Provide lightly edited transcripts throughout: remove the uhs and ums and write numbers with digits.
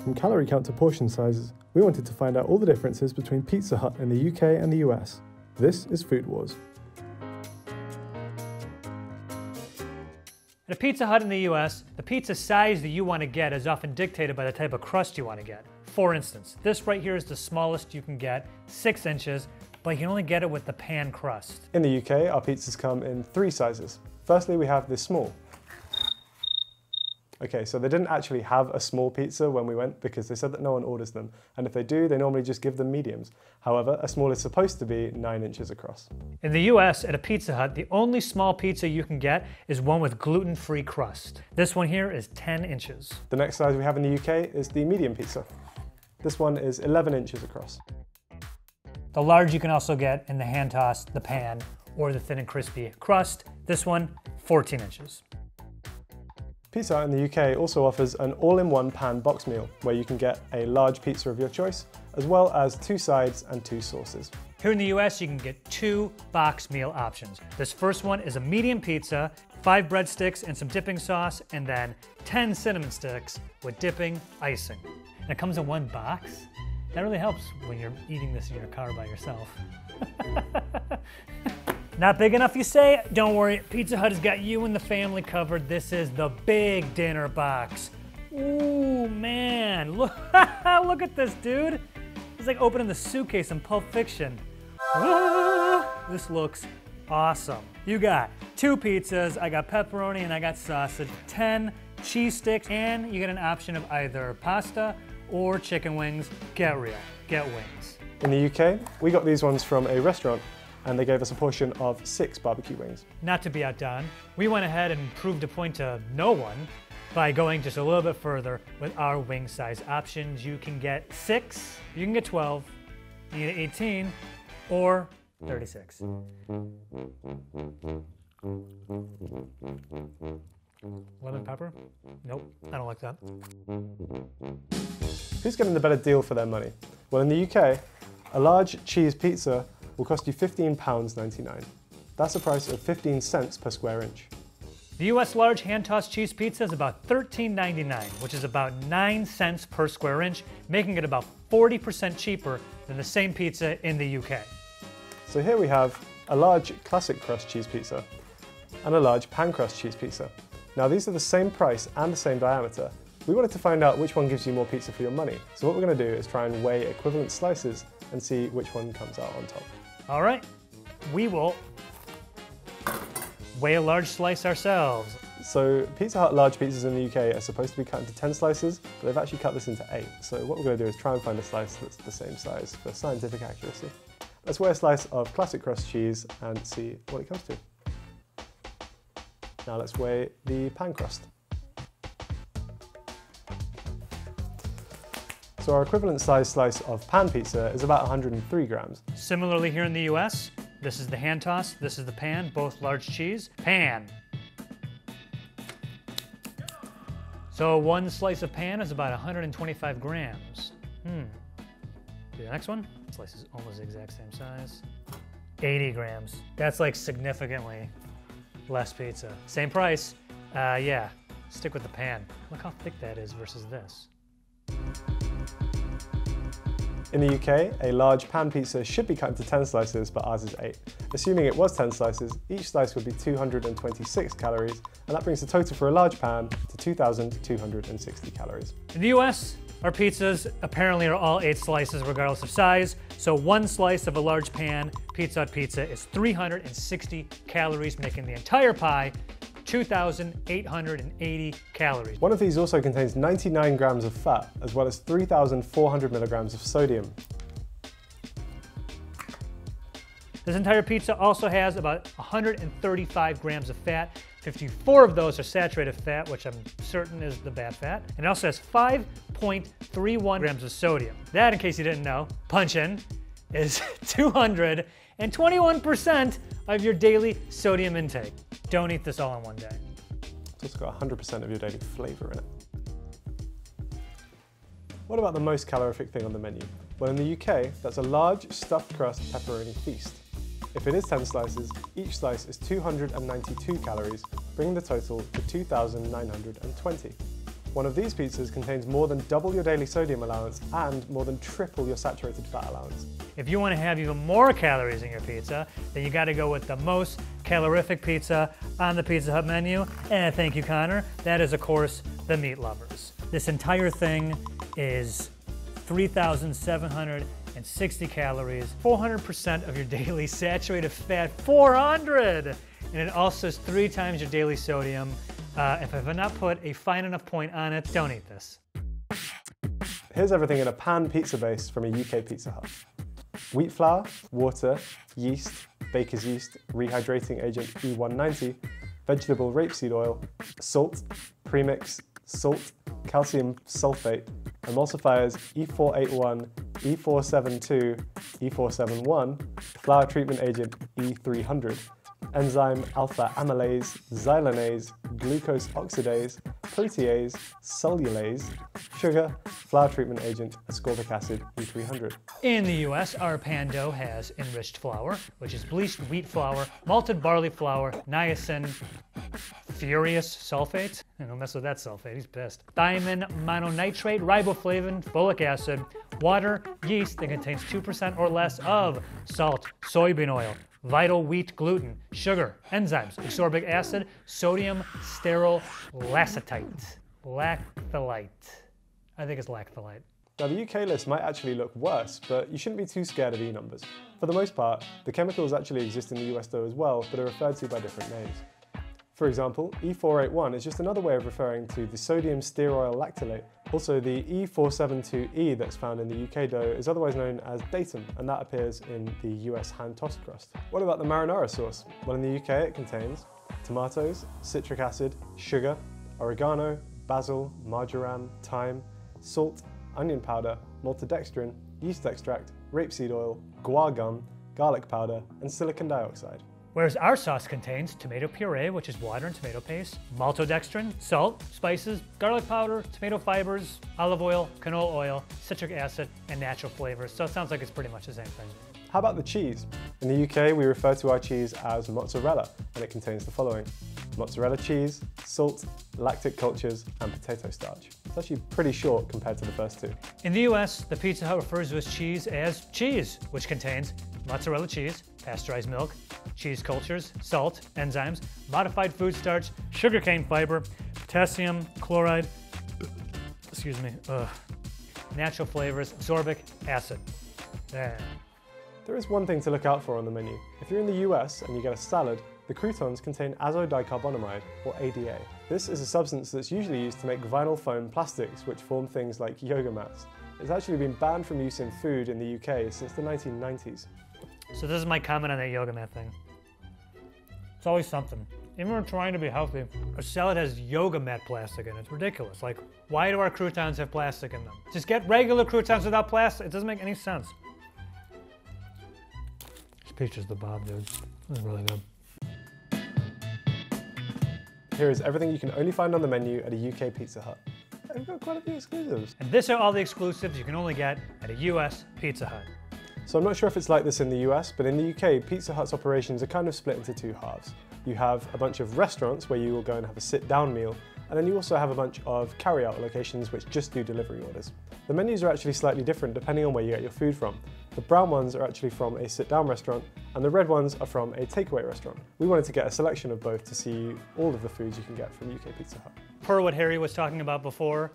From calorie count to portion sizes, we wanted to find out all the differences between Pizza Hut in the UK and the US. This is Food Wars. At a Pizza Hut in the US, the pizza size that you want to get is often dictated by the type of crust you want to get. For instance, this right here is the smallest you can get, 6 inches, but you can only get it with the pan crust. In the UK, our pizzas come in 3 sizes. Firstly, we have this small. Okay, so they didn't actually have a small pizza when we went because they said that no one orders them. And if they do, they normally just give them mediums. However, a small is supposed to be 9 inches across. In the US, at a Pizza Hut, the only small pizza you can get is one with gluten-free crust. This one here is 10 inches. The next size we have in the UK is the medium pizza. This one is 11 inches across. The large you can also get in the hand toss, the pan, or the thin and crispy crust. This one, 14 inches. Pizza Hut in the UK also offers an all-in-one pan box meal where you can get a large pizza of your choice, as well as 2 sides and 2 sauces. Here in the US, you can get 2 box meal options. This first one is a medium pizza, 5 breadsticks and some dipping sauce, and then 10 cinnamon sticks with dipping icing. And it comes in 1 box. That really helps when you're eating this in your car by yourself. Not big enough, you say? Don't worry, Pizza Hut has got you and the family covered. This is the big dinner box. Ooh, man, look, look at this, dude. It's like opening the suitcase in Pulp Fiction. This looks awesome. You got 2 pizzas, I got pepperoni and I got sausage, 10 cheese sticks, and you get an option of either pasta or chicken wings. Get real, get wings. In the UK, we got these ones from a restaurant, and they gave us a portion of 6 barbecue wings. Not to be outdone, we went ahead and proved a point to no one by going just a little bit further with our wing size options. You can get 6, you can get 12, you can get 18, or 36. Lemon pepper? Nope, I don't like that. Who's getting the better deal for their money? Well, in the UK, a large cheese pizza will cost you £15.99. That's a price of 15 cents per square inch. The US large hand-tossed cheese pizza is about $13.99, which is about 9 cents per square inch, making it about 40% cheaper than the same pizza in the UK. So here we have a large classic crust cheese pizza and a large pan crust cheese pizza. Now these are the same price and the same diameter. We wanted to find out which one gives you more pizza for your money. So what we're going to do is try and weigh equivalent slices and see which one comes out on top. All right, we will weigh a large slice ourselves. So Pizza Hut large pizzas in the UK are supposed to be cut into 10 slices, but they've actually cut this into 8. So what we're going to do is try and find a slice that's the same size for scientific accuracy. Let's weigh a slice of classic crust cheese and see what it comes to. Now let's weigh the pan crust. So our equivalent size slice of pan pizza is about 103 grams. Similarly here in the US, this is the hand toss, this is the pan, both large cheese. Pan. So 1 slice of pan is about 125 grams. Do the next one. Slice is almost the exact same size. 80 grams. That's like significantly less pizza. Same price. Yeah, stick with the pan. Look how thick that is versus this. In the UK, a large pan pizza should be cut into 10 slices, but ours is 8. Assuming it was 10 slices, each slice would be 226 calories, and that brings the total for a large pan to 2,260 calories. In the US, our pizzas apparently are all 8 slices regardless of size, so 1 slice of a large pan Pizza Hut pizza is 360 calories, making the entire pie 2,880 calories. One of these also contains 99 grams of fat, as well as 3,400 milligrams of sodium. This entire pizza also has about 135 grams of fat. 54 of those are saturated fat, which I'm certain is the bad fat. And it also has 5.31 grams of sodium. That, in case you didn't know, punch in, is 221% of your daily sodium intake. Don't eat this all in one day. It's also got 100% of your daily flavor in it. What about the most calorific thing on the menu? Well, in the UK, that's a large stuffed crust pepperoni feast. If it is 10 slices, each slice is 292 calories, bringing the total to 2,920. One of these pizzas contains more than double your daily sodium allowance and more than triple your saturated fat allowance. If you want to have even more calories in your pizza, then you got to go with the most calorific pizza on the Pizza Hut menu. And thank you, Connor. That is, of course, the Meat Lovers. This entire thing is 3,760 calories, 400% of your daily saturated fat, 400! And it also is 3 times your daily sodium. If I have not put a fine enough point on it, don't eat this. Here's everything in a pan pizza base from a UK Pizza Hut. Wheat flour, water, yeast, baker's yeast, rehydrating agent E190, vegetable rapeseed oil, salt, premix, salt, calcium sulfate, emulsifiers E481, E472, E471, flour treatment agent E300, enzyme alpha amylase, xylanase, glucose oxidase, protease, cellulase, sugar, flour treatment agent, ascorbic acid, E300. In the US, our pan dough has enriched flour, which is bleached wheat flour, malted barley flour, niacin, furious sulfate. Don't mess with that sulfate, he's pissed. Thiamine, mononitrate, riboflavin, folic acid, water, yeast that contains 2% or less of salt, soybean oil, vital wheat gluten, sugar, enzymes, ascorbic acid, sodium stearyl lactite. Lacthalite. I think it's lacthalite. Now the UK list might actually look worse, but you shouldn't be too scared of E numbers. For the most part, the chemicals actually exist in the US though as well, but are referred to by different names. For example, E481 is just another way of referring to the sodium stearyl lactylate. Also, the E472E that's found in the UK dough is otherwise known as datum, and that appears in the US hand-tossed crust. What about the marinara sauce? Well, in the UK it contains tomatoes, citric acid, sugar, oregano, basil, marjoram, thyme, salt, onion powder, maltodextrin, yeast extract, rapeseed oil, guar gum, garlic powder, and silicon dioxide. Whereas our sauce contains tomato puree, which is water and tomato paste, maltodextrin, salt, spices, garlic powder, tomato fibers, olive oil, canola oil, citric acid, and natural flavors. So it sounds like it's pretty much the same thing. How about the cheese? In the UK, we refer to our cheese as mozzarella, and it contains the following: mozzarella cheese, salt, lactic cultures, and potato starch. It's actually pretty short compared to the first two. In the US, the Pizza Hut refers to its cheese as cheese, which contains mozzarella cheese, pasteurized milk, cheese cultures, salt, enzymes, modified food starch, sugarcane fiber, potassium chloride, natural flavors, ascorbic acid. There. There is one thing to look out for on the menu. If you're in the US and you get a salad, the croutons contain azodicarbonamide, or ADA. This is a substance that's usually used to make vinyl foam plastics which form things like yoga mats. It's actually been banned from use in food in the UK since the 1990s. So this is my comment on that yoga mat thing. It's always something. Even when we're trying to be healthy, our salad has yoga mat plastic in it. It's ridiculous. Like, why do our croutons have plastic in them? Just get regular croutons without plastic. It doesn't make any sense. This pizza's the bomb, dude. This is really good. Here is everything you can only find on the menu at a UK Pizza Hut. We've got quite a few exclusives. And these are all the exclusives you can only get at a US Pizza Hut. So I'm not sure if it's like this in the US, but in the UK, Pizza Hut's operations are kind of split into two halves. You have a bunch of restaurants where you will go and have a sit-down meal, and then you also have a bunch of carry-out locations which just do delivery orders. The menus are actually slightly different depending on where you get your food from. The brown ones are actually from a sit-down restaurant, and the red ones are from a takeaway restaurant. We wanted to get a selection of both to see all of the foods you can get from UK Pizza Hut. Per what Harry was talking about before,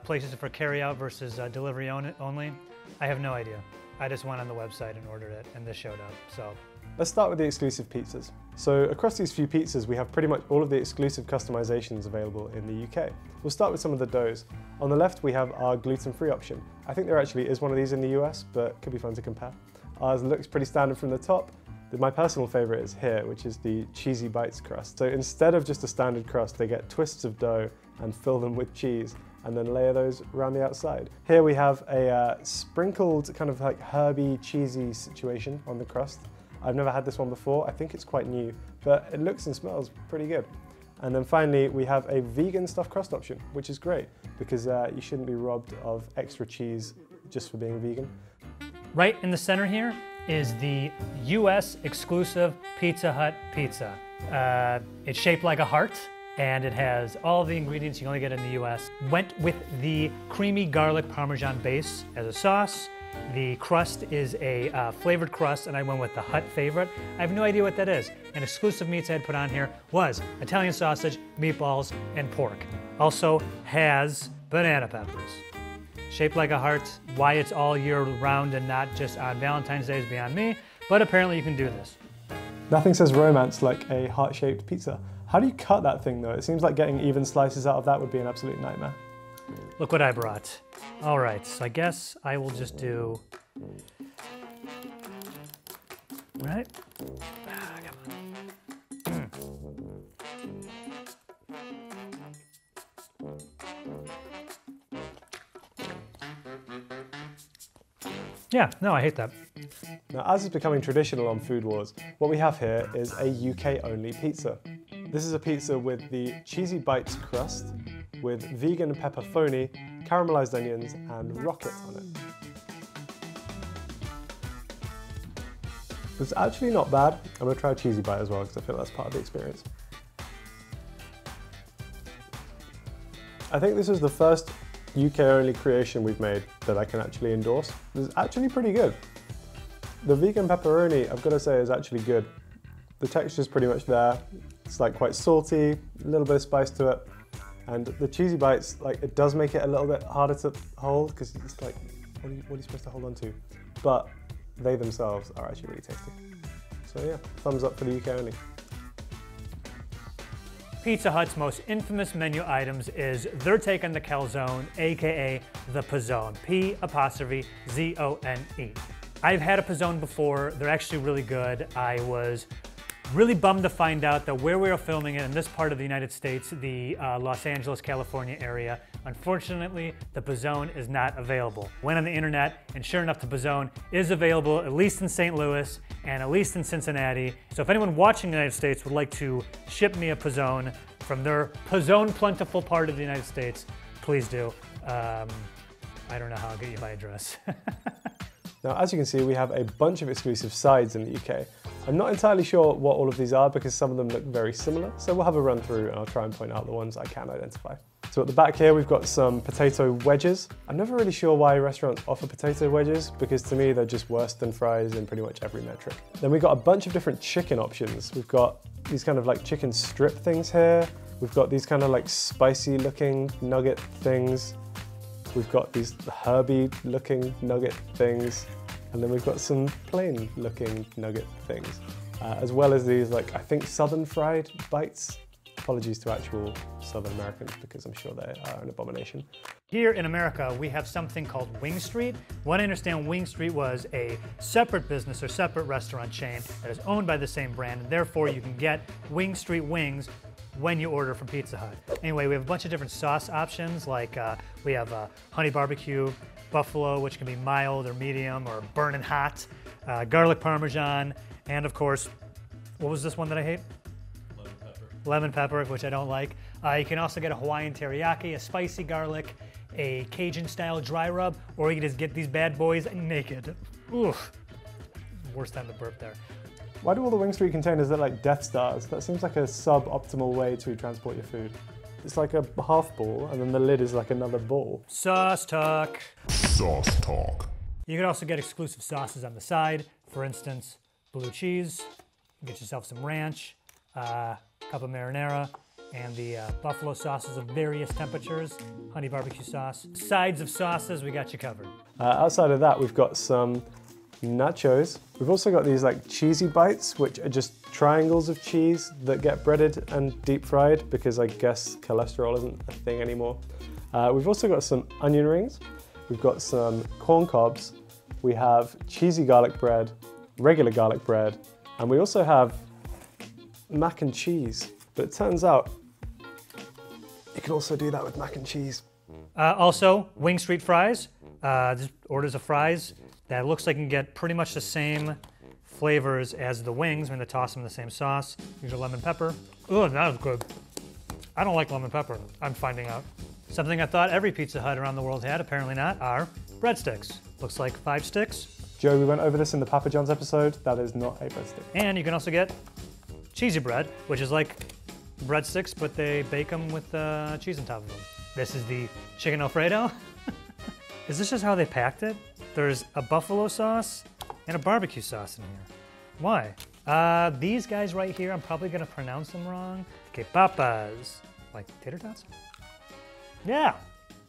places for carry-out versus delivery only, I have no idea. I just went on the website and ordered it, and this showed up, so. Let's start with the exclusive pizzas. So across these few pizzas, we have pretty much all of the exclusive customizations available in the UK. We'll start with some of the doughs. On the left, we have our gluten-free option. I think there actually is one of these in the US, but it could be fun to compare. Ours looks pretty standard from the top. My personal favorite is here, which is the cheesy bites crust. So instead of just a standard crust, they get twists of dough and fill them with cheese, and then layer those around the outside. Here we have a sprinkled kind of like herby, cheesy situation on the crust. I've never had this one before. I think it's quite new, but it looks and smells pretty good. And then finally, we have a vegan stuffed crust option, which is great because you shouldn't be robbed of extra cheese just for being vegan. Right in the center here is the US exclusive Pizza Hut pizza. It's shaped like a heart. and it has all the ingredients you can only get in the US. Went with the creamy garlic Parmesan base as a sauce. The crust is a flavored crust, and I went with the Hut favorite. I have no idea what that is. And exclusive meats I had put on here was Italian sausage, meatballs, and pork. Also has banana peppers. Shaped like a heart. Why it's all year round and not just on Valentine's Day is beyond me, but apparently you can do this. Nothing says romance like a heart-shaped pizza. How do you cut that thing though? It seems like getting even slices out of that would be an absolute nightmare. Look what I brought. All right, so I guess I will just do, right? Come on. Yeah, no, I hate that. Now, as is becoming traditional on Food Wars, what we have here is a UK-only pizza. This is a pizza with the cheesy bites crust, with vegan pepperoni, caramelized onions, and rocket on it. It's actually not bad. I'm gonna try a cheesy bite as well because I feel that's part of the experience. I think this is the first UK-only creation we've made that I can actually endorse. It's actually pretty good. The vegan pepperoni, I've got to say, is actually good. The texture's pretty much there. It's like quite salty, a little bit of spice to it. And the cheesy bites, like it does make it a little bit harder to hold because it's like, what are you supposed to hold on to? But they themselves are actually really tasty. So yeah, thumbs up for the UK only. Pizza Hut's most infamous menu items is their take on the calzone, AKA the pizzone, P''Z''O''N'. I've had a pizzone before, they're actually really good. I was really bummed to find out that where we were filming it in this part of the United States, the Los Angeles, California area, unfortunately, the pizzone is not available. Went on the internet, and sure enough, the pizzone is available, at least in St. Louis, and at least in Cincinnati. So if anyone watching the United States would like to ship me a pizzone from their pizzone plentiful part of the United States, please do. I don't know how I'll get you my address. Now, as you can see, we have a bunch of exclusive sides in the UK. I'm not entirely sure what all of these are because some of them look very similar, so we'll have a run through and I'll try and point out the ones I can identify. So at the back here, we've got some potato wedges. I'm never really sure why restaurants offer potato wedges because to me, they're just worse than fries in pretty much every metric. Then we've got a bunch of different chicken options. We've got these kind of like chicken strip things here. We've got these kind of like spicy looking nugget things. We've got these herby looking nugget things. And then we've got some plain looking nugget things. As well as these like, I think southern fried bites. Apologies to actual Southern Americans because I'm sure they are an abomination. Here in America, we have something called Wing Street. What I understand, Wing Street was a separate business or separate restaurant chain that is owned by the same brand, and therefore you can get Wing Street wings when you order from Pizza Hut. Anyway, we have a bunch of different sauce options, like we have honey barbecue, buffalo, which can be mild or medium or burning hot, garlic parmesan, and of course, what was this one that I hate? Lemon pepper, which I don't like. You can also get a Hawaiian teriyaki, a spicy garlic, a Cajun-style dry rub, or you can just get these bad boys naked. Oof. Worst time to burp there. Why do all the Wing Street containers look like Death Stars? That seems like a suboptimal way to transport your food. It's like a half ball, and then the lid is like another ball. Sauce talk. Sauce talk. You can also get exclusive sauces on the side. For instance, blue cheese. Get yourself some ranch, cup of marinara, and the buffalo sauces of various temperatures, honey barbecue sauce. Sides of sauces, we got you covered. Outside of that, we've got some nachos. We've also got these like cheesy bites, which are just triangles of cheese that get breaded and deep fried because I guess cholesterol isn't a thing anymore. We've also got some onion rings. We've got some corn cobs. We have cheesy garlic bread, regular garlic bread, and we also have mac and cheese. But it turns out you can also do that with mac and cheese. Also, Wing Street fries. Just orders of fries that looks like you can get pretty much the same flavors as the wings when they toss them in the same sauce. Use your lemon pepper. Ooh, that was good. I don't like lemon pepper, I'm finding out. Something I thought every Pizza Hut around the world had, apparently not, are breadsticks. Looks like 5 sticks. Joe, we went over this in the Papa John's episode. That is not a breadstick. And you can also get cheesy bread, which is like breadsticks, but they bake them with cheese on top of them. This is the chicken Alfredo. Is this just how they packed it? There's a buffalo sauce and a barbecue sauce in here. Why? These guys right here, I'm probably gonna pronounce them wrong. Que papas. Like tater tots? Yeah.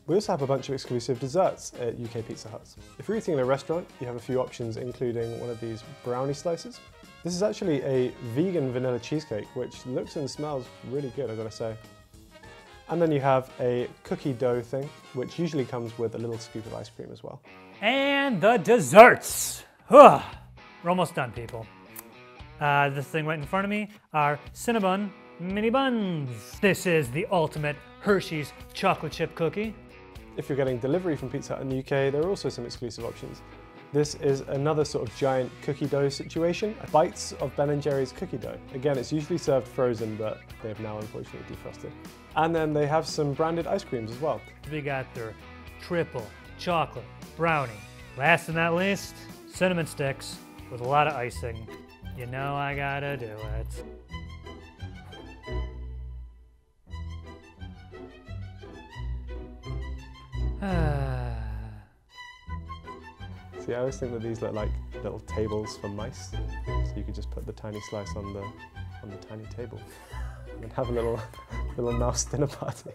We also have a bunch of exclusive desserts at UK Pizza Huts. If you're eating in a restaurant, you have a few options, including one of these brownie slices. This is actually a vegan vanilla cheesecake, which looks and smells really good, I've got to say. And then you have a cookie dough thing, which usually comes with a little scoop of ice cream as well. And the desserts. We're almost done, people. This thing right in front of me are Cinnabon mini buns. This is the ultimate Hershey's chocolate chip cookie. If you're getting delivery from Pizza Hut in the UK, there are also some exclusive options. This is another sort of giant cookie dough situation. Bites of Ben & Jerry's cookie dough. Again, it's usually served frozen, but they've now unfortunately defrosted. And then they have some branded ice creams as well. We got their triple chocolate brownie. Last but not least, cinnamon sticks with a lot of icing. You know I gotta do it. See, I always think that these look like little tables for mice. So you could just put the tiny slice on the tiny table and have a little mouse dinner party.